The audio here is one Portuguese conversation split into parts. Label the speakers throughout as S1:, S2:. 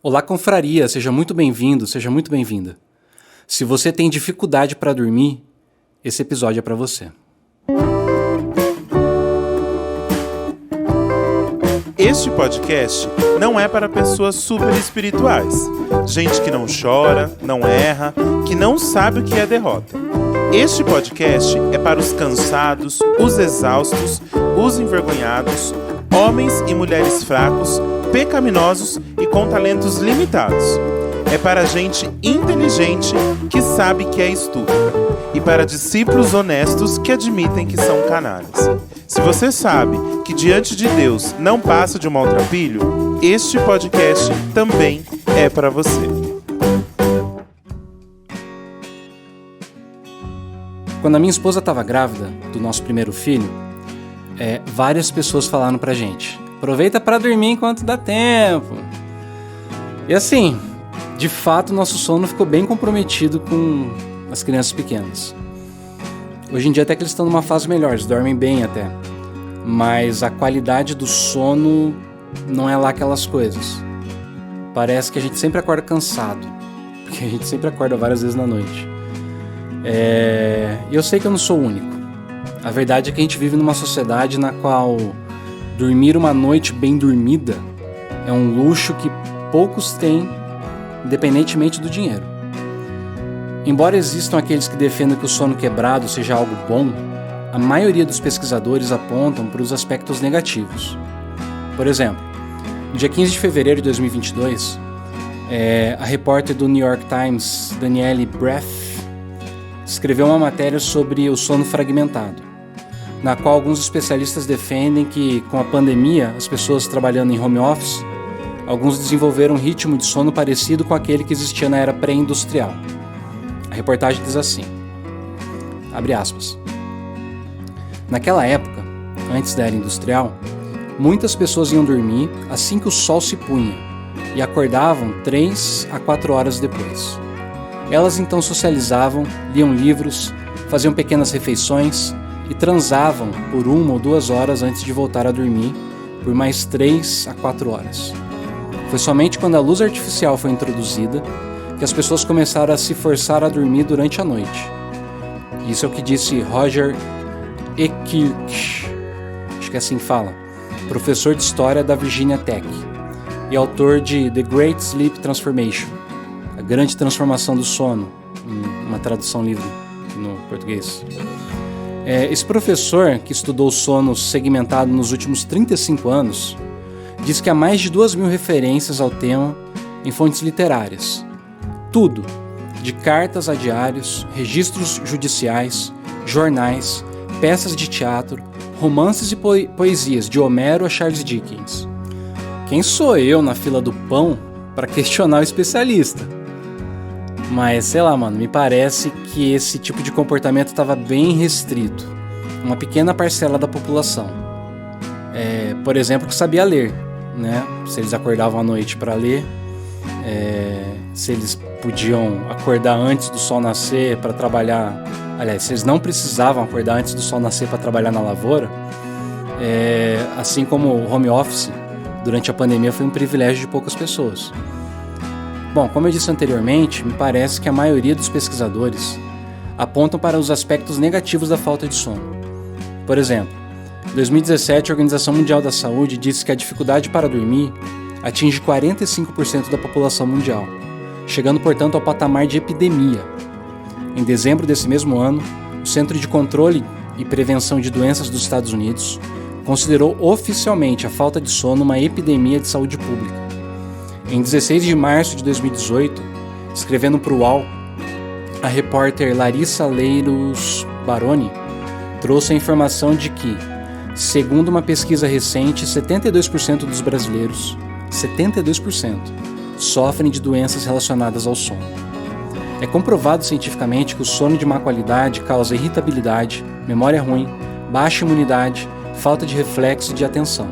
S1: Olá, confraria, seja muito bem-vindo, seja muito bem-vinda. Se você tem dificuldade para dormir, esse episódio é para você.
S2: Este podcast não é para pessoas super espirituais, gente que não chora, não erra, que não sabe o que é derrota. Este podcast é para os cansados, os exaustos, os envergonhados, homens e mulheres fracos, pecaminosos e com talentos limitados. É para gente inteligente que sabe que é estúpido e para discípulos honestos que admitem que são canalhas. Se você sabe que diante de Deus não passa de um maltrapilho, este podcast também é para você.
S1: Quando a minha esposa estava grávida do nosso primeiro filho, várias pessoas falaram pra gente: aproveita para dormir enquanto dá tempo. E assim, de fato, nosso sono ficou bem comprometido com as crianças pequenas. Hoje em dia até que eles estão numa fase melhor, eles dormem bem até. Mas a qualidade do sono não é lá aquelas coisas. Parece que a gente sempre acorda cansado, porque a gente sempre acorda várias vezes na noite. E eu sei que eu não sou o único. A verdade é que a gente vive numa sociedade na qual dormir uma noite bem dormida é um luxo que poucos têm, independentemente do dinheiro. Embora existam aqueles que defendam que o sono quebrado seja algo bom, a maioria dos pesquisadores apontam para os aspectos negativos. Por exemplo, no dia 15 de fevereiro de 2022, a repórter do New York Times, Danielle Breath, escreveu uma matéria sobre o sono fragmentado, na qual alguns especialistas defendem que, com a pandemia, as pessoas trabalhando em home office, alguns desenvolveram um ritmo de sono parecido com aquele que existia na era pré-industrial. A reportagem diz assim, abre aspas: naquela época, antes da era industrial, muitas pessoas iam dormir assim que o sol se punha e acordavam 3 a 4 horas depois. Elas então socializavam, liam livros, faziam pequenas refeições e transavam por 1 ou 2 horas antes de voltar a dormir por mais 3 a 4 horas. Foi somente quando a luz artificial foi introduzida que as pessoas começaram a se forçar a dormir durante a noite. Isso é o que disse Roger Ekirch, acho que assim fala, professor de História da Virginia Tech e autor de The Great Sleep Transformation, a grande transformação do sono, uma tradução livre no português. Esse professor, que estudou o sono segmentado nos últimos 35 anos, diz que há mais de 2.000 referências ao tema em fontes literárias. Tudo, de cartas a diários, registros judiciais, jornais, peças de teatro, romances e poesias de Homero a Charles Dickens. Quem sou eu na fila do pão para questionar o especialista? Mas, sei lá, mano, me parece que esse tipo de comportamento estava bem restrito. Uma pequena parcela da população. Por exemplo, que sabia ler, né? Se eles acordavam à noite para ler, se eles podiam acordar antes do sol nascer para trabalhar. Aliás, se eles não precisavam acordar antes do sol nascer para trabalhar na lavoura, assim como o home office, durante a pandemia foi um privilégio de poucas pessoas. Bom, como eu disse anteriormente, me parece que a maioria dos pesquisadores apontam para os aspectos negativos da falta de sono. Por exemplo, em 2017, a Organização Mundial da Saúde disse que a dificuldade para dormir atinge 45% da população mundial, chegando, portanto, ao patamar de epidemia. Em dezembro desse mesmo ano, o Centro de Controle e Prevenção de Doenças dos Estados Unidos considerou oficialmente a falta de sono uma epidemia de saúde pública. Em 16 de março de 2018, escrevendo para o UOL, a repórter Larissa Leiros Baroni trouxe a informação de que, segundo uma pesquisa recente, 72% dos brasileiros, 72%, sofrem de doenças relacionadas ao sono. É comprovado cientificamente que o sono de má qualidade causa irritabilidade, memória ruim, baixa imunidade, falta de reflexo e de atenção,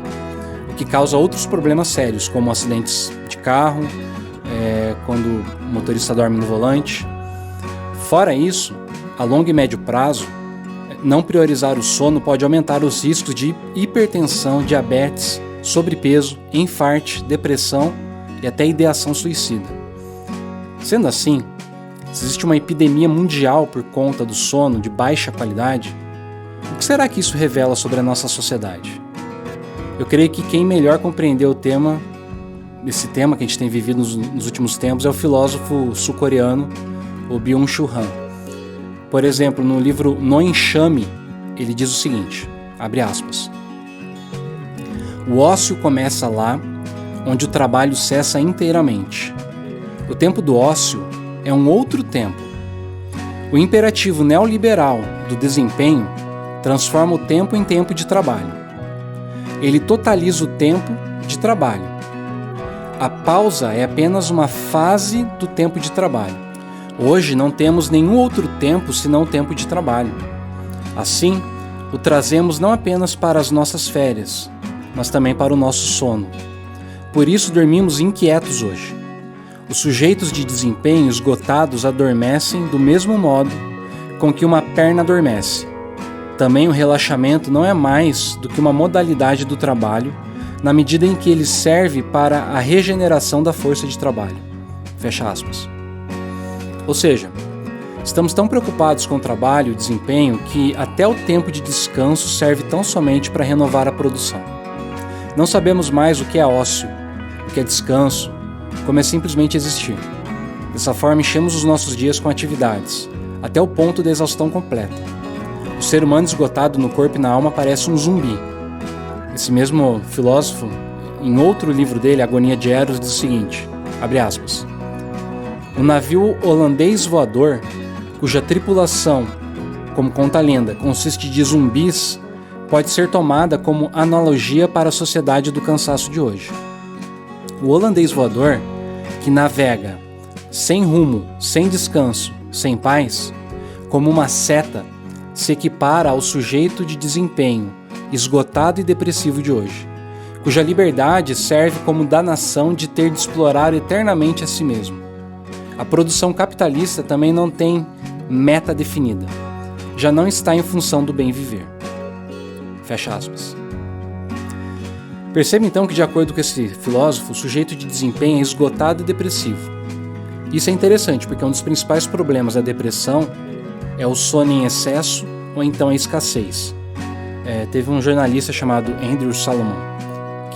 S1: o que causa outros problemas sérios, como acidentes de carro, quando o motorista dorme no volante. Fora isso, a longo e médio prazo, não priorizar o sono pode aumentar os riscos de hipertensão, diabetes, sobrepeso, infarte, depressão e até ideação suicida. Sendo assim, se existe uma epidemia mundial por conta do sono de baixa qualidade, o que será que isso revela sobre a nossa sociedade? Eu creio que quem melhor compreendeu esse tema que a gente tem vivido nos últimos tempos, é o filósofo sul-coreano, o Byung-Chul Han. Por exemplo, no livro No Enxame, ele diz o seguinte, abre aspas, o ócio começa lá onde o trabalho cessa inteiramente. O tempo do ócio é um outro tempo. O imperativo neoliberal do desempenho transforma o tempo em tempo de trabalho. Ele totaliza o tempo de trabalho. A pausa é apenas uma fase do tempo de trabalho. Hoje não temos nenhum outro tempo senão o tempo de trabalho. Assim, o trazemos não apenas para as nossas férias, mas também para o nosso sono. Por isso dormimos inquietos hoje. Os sujeitos de desempenho esgotados adormecem do mesmo modo com que uma perna adormece. Também o relaxamento não é mais do que uma modalidade do trabalho, na medida em que ele serve para a regeneração da força de trabalho. Fecha aspas. Ou seja, estamos tão preocupados com o trabalho e o desempenho que até o tempo de descanso serve tão somente para renovar a produção. Não sabemos mais o que é ócio, o que é descanso, como é simplesmente existir. Dessa forma, enchemos os nossos dias com atividades, até o ponto da exaustão completa. O ser humano esgotado no corpo e na alma parece um zumbi. Esse mesmo filósofo, em outro livro dele, Agonia de Eros, diz o seguinte, abre aspas, o navio holandês voador, cuja tripulação, como conta a lenda, consiste de zumbis, pode ser tomada como analogia para a sociedade do cansaço de hoje. O holandês voador, que navega sem rumo, sem descanso, sem paz, como uma seta, se equipara ao sujeito de desempenho, esgotado e depressivo de hoje, cuja liberdade serve como danação de ter de explorar eternamente a si mesmo. A produção capitalista também não tem meta definida, já não está em função do bem viver. Fecha aspas. Perceba então que, de acordo com esse filósofo, o sujeito de desempenho é esgotado e depressivo. Isso é interessante porque um dos principais problemas da depressão é o sono em excesso ou então a escassez. Teve um jornalista chamado Andrew Salomon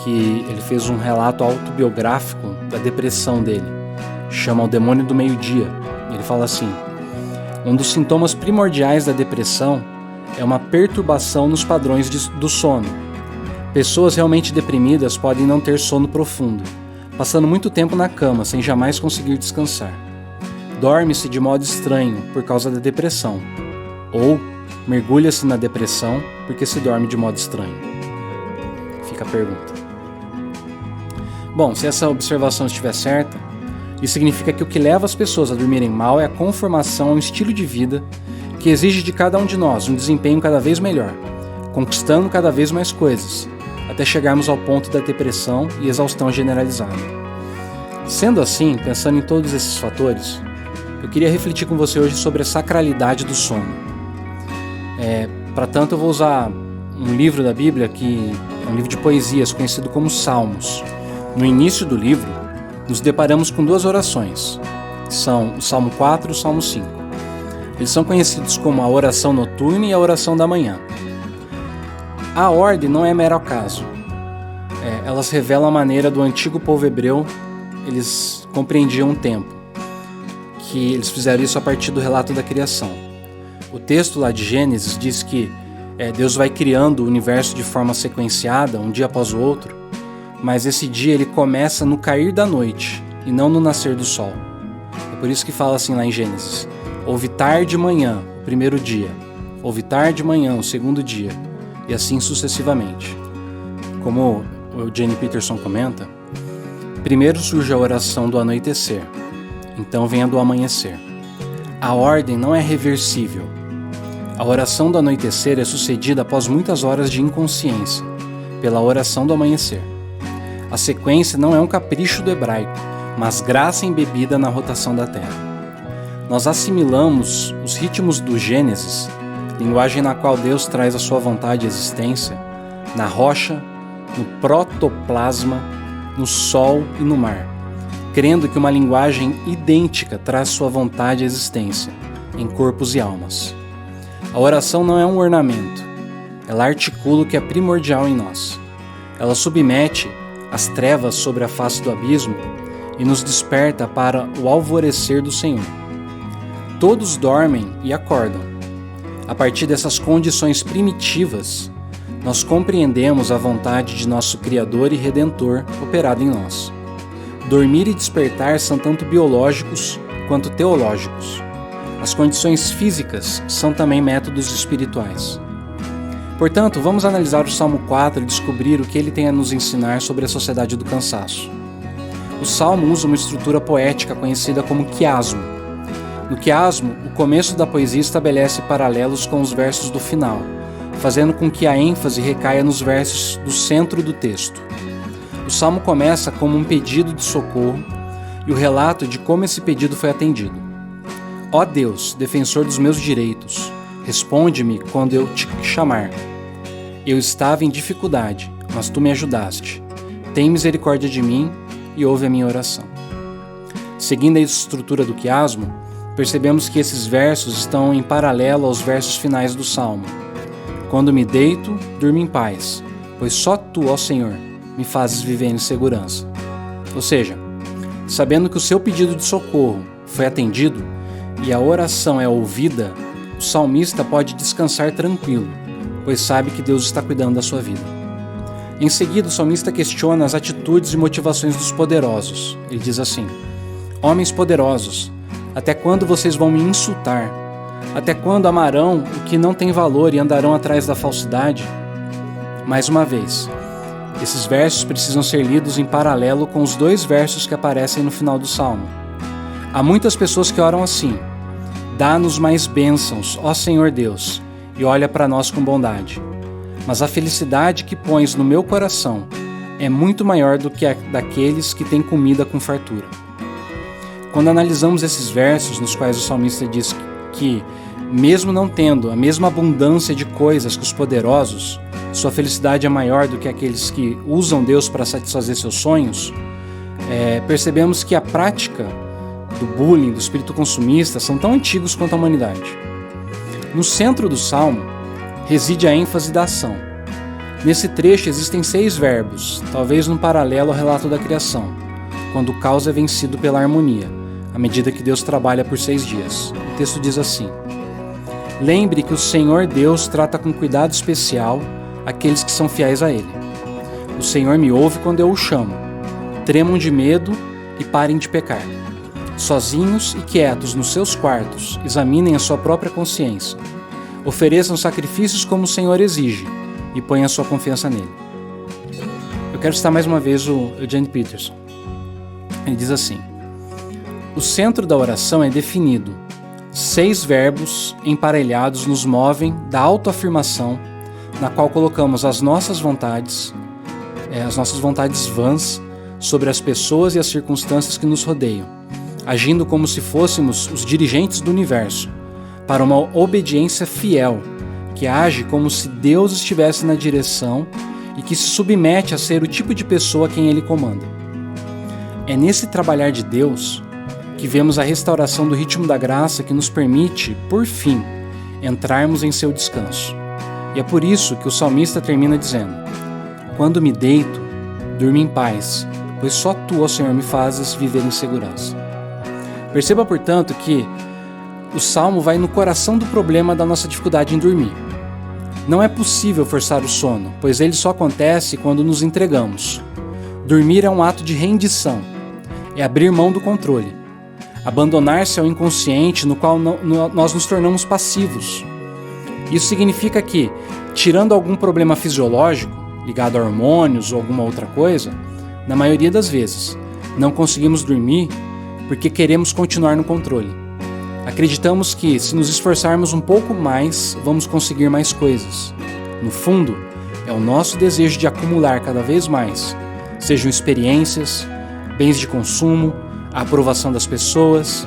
S1: que ele fez um relato autobiográfico da depressão dele, chama O Demônio do Meio-Dia. Ele fala assim, um dos sintomas primordiais da depressão é uma perturbação nos padrões do sono. Pessoas realmente deprimidas podem não ter sono profundo, passando muito tempo na cama sem jamais conseguir descansar. Dorme-se de modo estranho por causa da depressão, ou mergulha-se na depressão porque se dorme de modo estranho. Fica a pergunta. Bom, se essa observação estiver certa, isso significa que o que leva as pessoas a dormirem mal é a conformação a um estilo de vida que exige de cada um de nós um desempenho cada vez melhor, conquistando cada vez mais coisas, até chegarmos ao ponto da depressão e exaustão generalizada. Sendo assim, pensando em todos esses fatores, eu queria refletir com você hoje sobre a sacralidade do sono. Para tanto, eu vou usar um livro da Bíblia que é um livro de poesias conhecido como Salmos. No início do livro, nos deparamos com duas orações. São o Salmo 4 e o Salmo 5. Eles são conhecidos como a oração noturna e a oração da manhã. A ordem não é mero acaso. Elas revelam a maneira do antigo povo hebreu, eles compreendiam o tempo, que eles fizeram isso a partir do relato da criação. O texto lá de Gênesis diz que Deus vai criando o universo de forma sequenciada, um dia após o outro, mas esse dia ele começa no cair da noite e não no nascer do sol. É por isso que fala assim lá em Gênesis, houve tarde e manhã, o primeiro dia, houve tarde e manhã, o segundo dia, e assim sucessivamente. Como o Eugene Peterson comenta, primeiro surge a oração do anoitecer, então vem a do amanhecer. A ordem não é reversível. A oração do anoitecer é sucedida após muitas horas de inconsciência, pela oração do amanhecer. A sequência não é um capricho do hebraico, mas graça embebida na rotação da Terra. Nós assimilamos os ritmos do Gênesis, linguagem na qual Deus traz a sua vontade e existência, na rocha, no protoplasma, no sol e no mar, crendo que uma linguagem idêntica traz sua vontade à existência, em corpos e almas. A oração não é um ornamento, ela articula o que é primordial em nós. Ela submete as trevas sobre a face do abismo e nos desperta para o alvorecer do Senhor. Todos dormem e acordam. A partir dessas condições primitivas, nós compreendemos a vontade de nosso Criador e Redentor operada em nós. Dormir e despertar são tanto biológicos quanto teológicos. As condições físicas são também métodos espirituais. Portanto, vamos analisar o Salmo 4 e descobrir o que ele tem a nos ensinar sobre a sociedade do cansaço. O Salmo usa uma estrutura poética conhecida como quiasmo. No quiasmo, o começo da poesia estabelece paralelos com os versos do final, fazendo com que a ênfase recaia nos versos do centro do texto. O Salmo começa como um pedido de socorro e o relato de como esse pedido foi atendido. Ó Deus, defensor dos meus direitos, responde-me quando eu te chamar. Eu estava em dificuldade, mas tu me ajudaste. Tem misericórdia de mim e ouve a minha oração. Seguindo a estrutura do quiasmo, percebemos que esses versos estão em paralelo aos versos finais do Salmo. Quando me deito, durmo em paz, pois só tu, ó Senhor, me fazes viver em segurança. Ou seja, sabendo que o seu pedido de socorro foi atendido e a oração é ouvida, o salmista pode descansar tranquilo, pois sabe que Deus está cuidando da sua vida. Em seguida, o salmista questiona as atitudes e motivações dos poderosos. Ele diz assim: homens poderosos, até quando vocês vão me insultar? Até quando amarão o que não tem valor e andarão atrás da falsidade? Mais uma vez, esses versos precisam ser lidos em paralelo com os 2 versos que aparecem no final do Salmo. Há muitas pessoas que oram assim: dá-nos mais bênçãos, ó Senhor Deus, e olha para nós com bondade. Mas a felicidade que pões no meu coração é muito maior do que a daqueles que têm comida com fartura. Quando analisamos esses versos nos quais o salmista diz que, mesmo não tendo a mesma abundância de coisas que os poderosos, sua felicidade é maior do que aqueles que usam Deus para satisfazer seus sonhos, percebemos que a prática do bullying, do espírito consumista, são tão antigos quanto a humanidade. No centro do Salmo reside a ênfase da ação. Nesse trecho existem 6 verbos, talvez num paralelo ao relato da criação, quando o caos é vencido pela harmonia, à medida que Deus trabalha por 6 dias. O texto diz assim: lembre que o Senhor Deus trata com cuidado especial aqueles que são fiéis a Ele. O Senhor me ouve quando eu o chamo. Tremam de medo e parem de pecar. Sozinhos e quietos nos seus quartos, examinem a sua própria consciência. Ofereçam sacrifícios como o Senhor exige e ponham a sua confiança nele. Eu quero citar mais uma vez o Eugene Peterson. Ele diz assim: o centro da oração é definido. 6 verbos emparelhados nos movem da autoafirmação, na qual colocamos as nossas vontades vãs sobre as pessoas e as circunstâncias que nos rodeiam, agindo como se fôssemos os dirigentes do universo, para uma obediência fiel, que age como se Deus estivesse na direção e que se submete a ser o tipo de pessoa a quem Ele comanda. É nesse trabalhar de Deus que vemos a restauração do ritmo da graça que nos permite, por fim, entrarmos em seu descanso. E é por isso que o salmista termina dizendo: quando me deito, durmo em paz, pois só tu, ó Senhor, me fazes viver em segurança. Perceba, portanto, que o Salmo vai no coração do problema da nossa dificuldade em dormir. Não é possível forçar o sono, pois ele só acontece quando nos entregamos. Dormir é um ato de rendição, é abrir mão do controle, abandonar-se ao inconsciente no qual nós nos tornamos passivos. Isso significa que, tirando algum problema fisiológico, ligado a hormônios ou alguma outra coisa, na maioria das vezes, não conseguimos dormir porque queremos continuar no controle. Acreditamos que, se nos esforçarmos um pouco mais, vamos conseguir mais coisas. No fundo, é o nosso desejo de acumular cada vez mais, sejam experiências, bens de consumo, a aprovação das pessoas,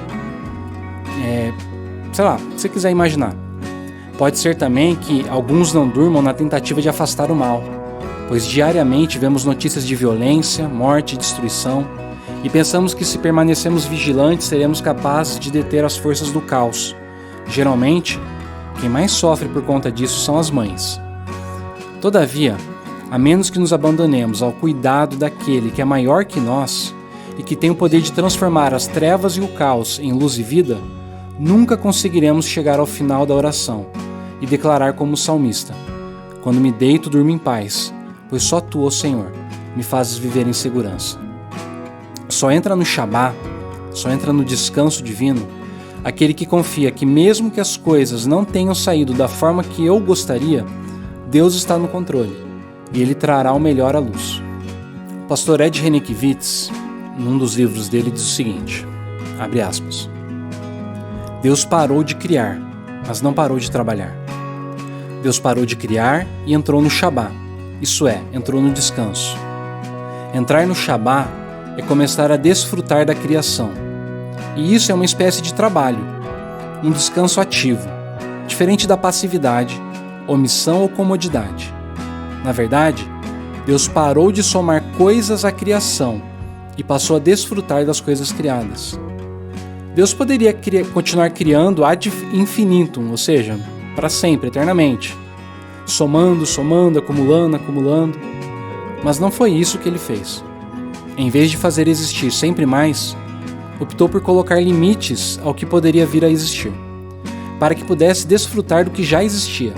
S1: o que você quiser imaginar. Pode ser também que alguns não durmam na tentativa de afastar o mal, pois diariamente vemos notícias de violência, morte e destruição, e pensamos que se permanecemos vigilantes seremos capazes de deter as forças do caos. Geralmente, quem mais sofre por conta disso são as mães. Todavia, a menos que nos abandonemos ao cuidado daquele que é maior que nós e que tem o poder de transformar as trevas e o caos em luz e vida, nunca conseguiremos chegar ao final da oração e declarar como o salmista: quando me deito, durmo em paz, pois só tu, ó Senhor, me fazes viver em segurança. Só entra no Shabá, só entra no descanso divino, aquele que confia que mesmo que as coisas não tenham saído da forma que eu gostaria, Deus está no controle e Ele trará o melhor à luz. O pastor Ed Renekiewicz, num dos livros dele, diz o seguinte, abre aspas: Deus parou de criar, mas não parou de trabalhar. Deus parou de criar e entrou no Shabá, isso é, entrou no descanso. Entrar no Shabá é começar a desfrutar da criação. E isso é uma espécie de trabalho, um descanso ativo, diferente da passividade, omissão ou comodidade. Na verdade, Deus parou de somar coisas à criação e passou a desfrutar das coisas criadas. Deus poderia continuar criando ad infinitum, ou seja, para sempre, eternamente, somando, acumulando, mas não foi isso que Ele fez. Em vez de fazer existir sempre mais, optou por colocar limites ao que poderia vir a existir, para que pudesse desfrutar do que já existia.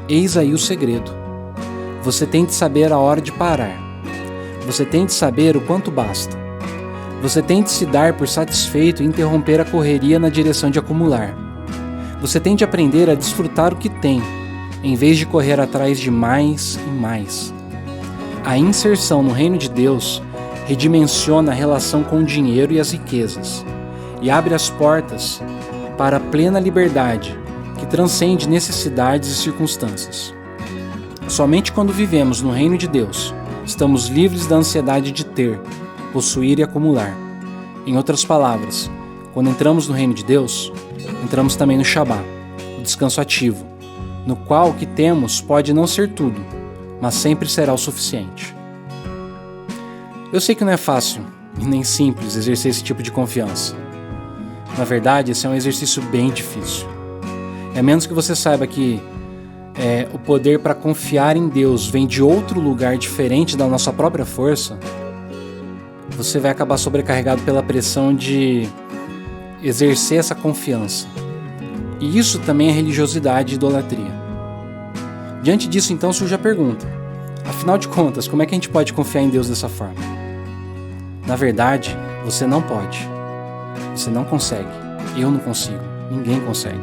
S1: Eis aí o segredo. Você tem de saber a hora de parar. Você tem de saber o quanto basta. Você tem de se dar por satisfeito e interromper a correria na direção de acumular. Você tem de aprender a desfrutar o que tem, em vez de correr atrás de mais e mais. A inserção no reino de Deus redimensiona a relação com o dinheiro e as riquezas e abre as portas para a plena liberdade que transcende necessidades e circunstâncias. Somente quando vivemos no reino de Deus, estamos livres da ansiedade de ter, possuir e acumular. Em outras palavras, quando entramos no reino de Deus, entramos também no Shabá, o descanso ativo, no qual o que temos pode não ser tudo, mas sempre será o suficiente. Eu sei que não é fácil e nem simples exercer esse tipo de confiança. Na verdade, esse é um exercício bem difícil. A menos que você saiba que o poder para confiar em Deus vem de outro lugar diferente da nossa própria força, você vai acabar sobrecarregado pela pressão de exercer essa confiança. E isso também é religiosidade e idolatria. Diante disso, então, surge a pergunta: afinal de contas, como é que a gente pode confiar em Deus dessa forma? Na verdade, você não pode. Você não consegue. Eu não consigo. Ninguém consegue.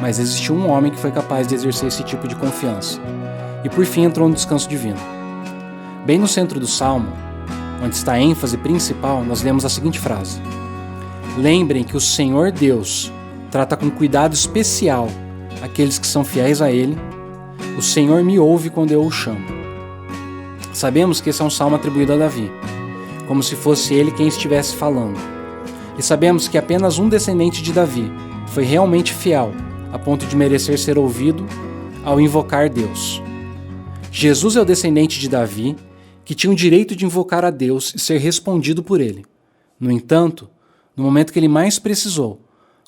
S1: Mas existiu um homem que foi capaz de exercer esse tipo de confiança. E por fim entrou no descanso divino. Bem no centro do Salmo, onde está a ênfase principal, nós lemos a seguinte frase: Lembrem que o Senhor Deus trata com cuidado especial aqueles que são fiéis a Ele. O Senhor me ouve quando eu o chamo. Sabemos que esse é um salmo atribuído a Davi, como se fosse ele quem estivesse falando. E sabemos que apenas um descendente de Davi foi realmente fiel, a ponto de merecer ser ouvido ao invocar Deus. Jesus é o descendente de Davi, que tinha o direito de invocar a Deus e ser respondido por ele. No entanto, no momento que ele mais precisou,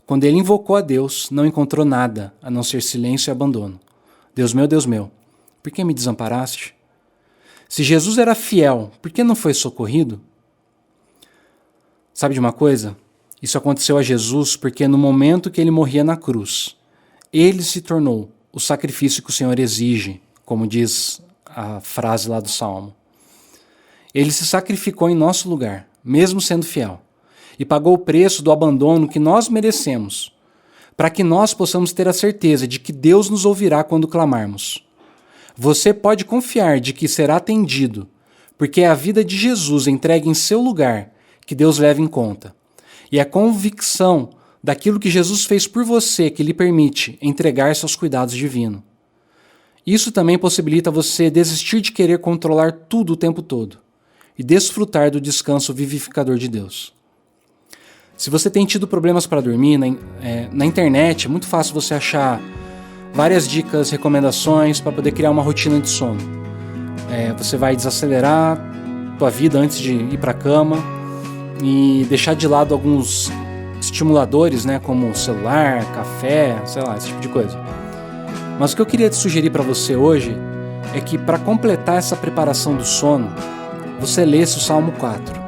S1: quando ele invocou a Deus, não encontrou nada a não ser silêncio e abandono. Deus meu, por que me desamparaste? Se Jesus era fiel, por que não foi socorrido? Sabe de uma coisa? Isso aconteceu a Jesus porque no momento que ele morria na cruz, ele se tornou o sacrifício que o Senhor exige, como diz a frase lá do Salmo. Ele se sacrificou em nosso lugar, mesmo sendo fiel, e pagou o preço do abandono que nós merecemos, para que nós possamos ter a certeza de que Deus nos ouvirá quando clamarmos. Você pode confiar de que será atendido, porque é a vida de Jesus entregue em seu lugar que Deus leva em conta. E a convicção daquilo que Jesus fez por você que lhe permite entregar-se aos cuidados divinos. Isso também possibilita você desistir de querer controlar tudo o tempo todo e desfrutar do descanso vivificador de Deus. Se você tem tido problemas para dormir, na internet é muito fácil você achar várias dicas, recomendações para poder criar uma rotina de sono. Você vai desacelerar tua vida antes de ir para a cama, e deixar de lado alguns estimuladores, né, como celular, café, sei lá, esse tipo de coisa. Mas o que eu queria te sugerir para você hoje é que, para completar essa preparação do sono, você lesse o Salmo 4.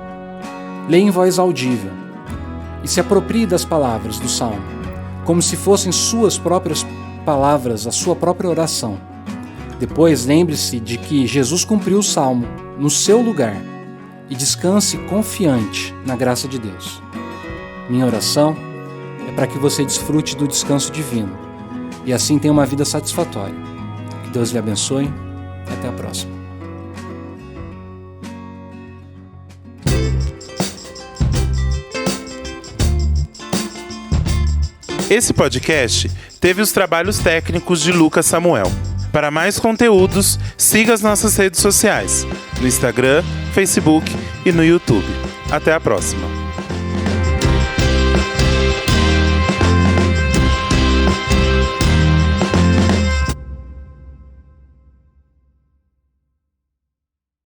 S1: Leia em voz audível e se aproprie das palavras do Salmo, como se fossem suas próprias palavras, a sua própria oração. Depois, lembre-se de que Jesus cumpriu o Salmo no seu lugar e descanse confiante na graça de Deus. Minha oração é para que você desfrute do descanso divino e assim tenha uma vida satisfatória. Que Deus lhe abençoe e até a próxima.
S2: Esse podcast teve os trabalhos técnicos de Lucas Samuel. Para mais conteúdos, siga as nossas redes sociais, no Instagram, Facebook e no YouTube. Até a próxima!